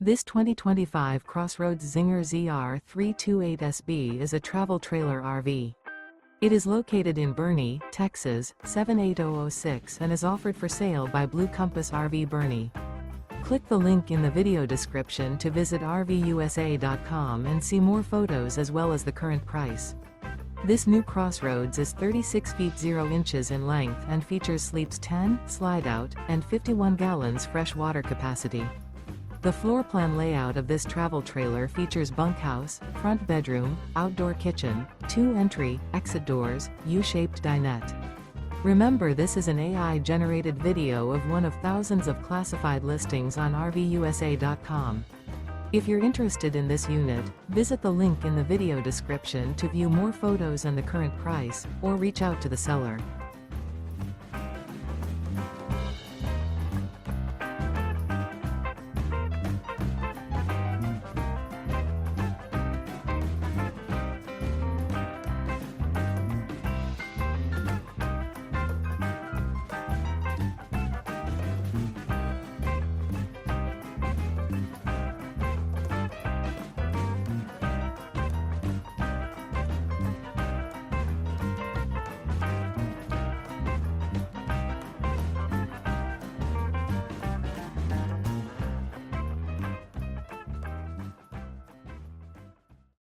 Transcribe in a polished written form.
This 2025 CrossRoads Zinger ZR328SB is a travel trailer RV. It is located in Boerne, Texas, 78006 and is offered for sale by Blue Compass RV Boerne. Click the link in the video description to visit RVUSA.com and see more photos as well as the current price. This new CrossRoads is 36 feet 0 inches in length and features sleeps 10, slide-out, and 51 gallons fresh water capacity. The floor plan layout of this travel trailer features bunkhouse, front bedroom, outdoor kitchen, 2 entry, exit doors, U-shaped dinette. Remember, this is an AI-generated video of one of thousands of classified listings on RVUSA.com. If you're interested in this unit, visit the link in the video description to view more photos and the current price, or reach out to the seller.